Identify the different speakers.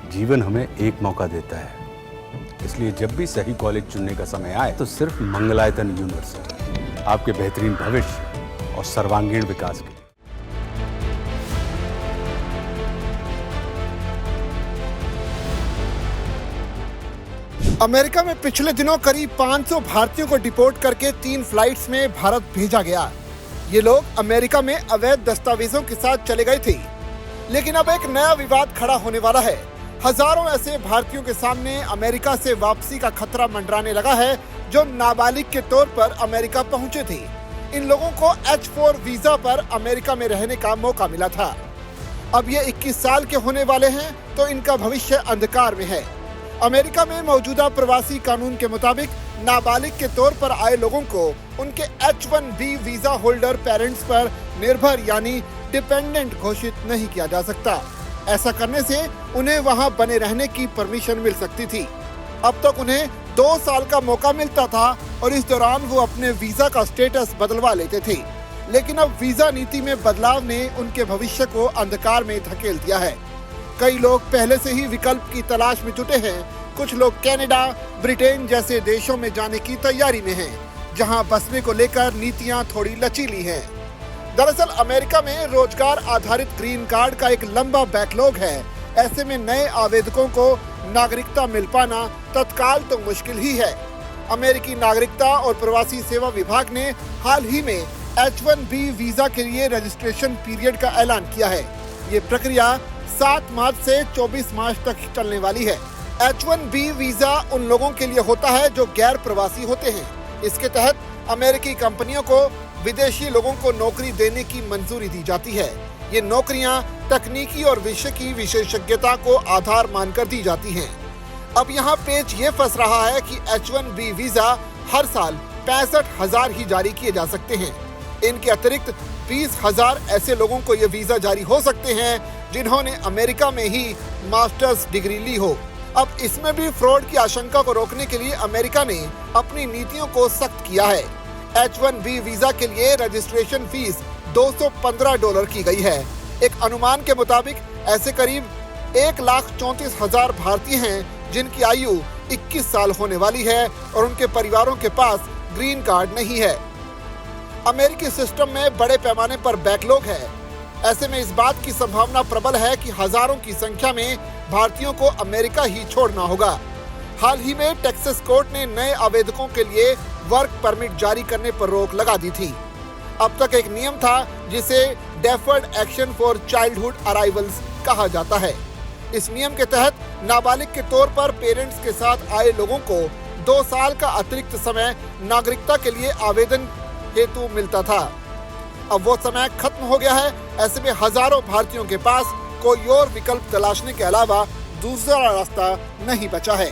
Speaker 1: जीवन हमें एक मौका देता है, इसलिए जब भी सही कॉलेज चुनने का समय आए तो सिर्फ मंगलायतन यूनिवर्सिटी आपके बेहतरीन भविष्य और सर्वांगीण विकास के लिए।
Speaker 2: अमेरिका में पिछले दिनों करीब 500 भारतीयों को डिपोर्ट करके 3 फ्लाइट्स में भारत भेजा गया। ये लोग अमेरिका में अवैध दस्तावेजों के साथ चले गए थे, लेकिन अब एक नया विवाद खड़ा होने वाला है। हजारों ऐसे भारतीयों के सामने अमेरिका से वापसी का खतरा मंडराने लगा है जो नाबालिग के तौर पर अमेरिका पहुंचे थे। इन लोगों को H4 वीजा पर अमेरिका में रहने का मौका मिला था। अब ये 21 साल के होने वाले हैं तो इनका भविष्य अंधकार में है। अमेरिका में मौजूदा प्रवासी कानून के मुताबिक नाबालिग के तौर पर आए लोगों को उनके H1B वीजा होल्डर पेरेंट्स पर निर्भर यानी डिपेंडेंट घोषित नहीं किया जा सकता। ऐसा करने से उन्हें वहां बने रहने की परमिशन मिल सकती थी। अब तक उन्हें 2 साल का मौका मिलता था और इस दौरान वो अपने वीजा का स्टेटस बदलवा लेते थे, लेकिन अब वीजा नीति में बदलाव ने उनके भविष्य को अंधकार में धकेल दिया है। कई लोग पहले से ही विकल्प की तलाश में जुटे हैं। कुछ लोग कनाडा, ब्रिटेन जैसे देशों में जाने की तैयारी में हैं, जहां बसने को लेकर नीतियां थोड़ी लचीली हैं। दरअसल अमेरिका में रोजगार आधारित ग्रीन कार्ड का एक लंबा बैकलॉग है। ऐसे में नए आवेदकों को नागरिकता मिल पाना तत्काल तो मुश्किल ही है। अमेरिकी नागरिकता और प्रवासी सेवा विभाग ने हाल ही में H1B वीजा के लिए रजिस्ट्रेशन पीरियड का ऐलान किया है। ये प्रक्रिया 7 मार्च से 24 मार्च तक चलने वाली है। H1B वीजा उन लोगों के लिए होता है जो गैर प्रवासी होते हैं। इसके तहत अमेरिकी कंपनियों को विदेशी लोगों को नौकरी देने की मंजूरी दी जाती है। ये नौकरियां तकनीकी और विषय की विशेषज्ञता को आधार मानकर दी जाती हैं। अब यहाँ पेच ये फंस रहा है कि H1B वीजा हर साल 65,000 ही जारी किए जा सकते हैं। इनके अतिरिक्त 20,000 ऐसे लोगों को ये वीजा जारी हो सकते हैं जिन्होंने अमेरिका में ही मास्टर्स डिग्री ली हो। अब इसमें भी फ्रॉड की आशंका को रोकने के लिए अमेरिका ने अपनी नीतियों को सख्त किया है। H1B वीजा के लिए रजिस्ट्रेशन फीस $215 की गई है। एक अनुमान के मुताबिक ऐसे करीब 1,34,000 भारतीय हैं जिनकी आयु 21 साल होने वाली है और उनके परिवारों के पास ग्रीन कार्ड नहीं है। अमेरिकी सिस्टम में बड़े पैमाने पर बैकलॉग है। ऐसे में इस बात की संभावना प्रबल है कि हजारों की संख्या में भारतीयों को अमेरिका ही छोड़ना होगा। हाल ही में टेक्सास कोर्ट ने नए आवेदकों के लिए वर्क परमिट जारी करने पर रोक लगा दी थी। अब तक एक नियम था जिसे deferred action for childhood arrivals कहा जाता है। इस नियम के तहत नाबालिग के तौर पर पेरेंट्स के साथ आए लोगों को 2 साल का अतिरिक्त समय नागरिकता के लिए आवेदन हेतु मिलता था। अब वो समय खत्म हो गया है। ऐसे में हजारों भारतीयों के पास कोई और विकल्प तलाशने के अलावा दूसरा रास्ता नहीं बचा है।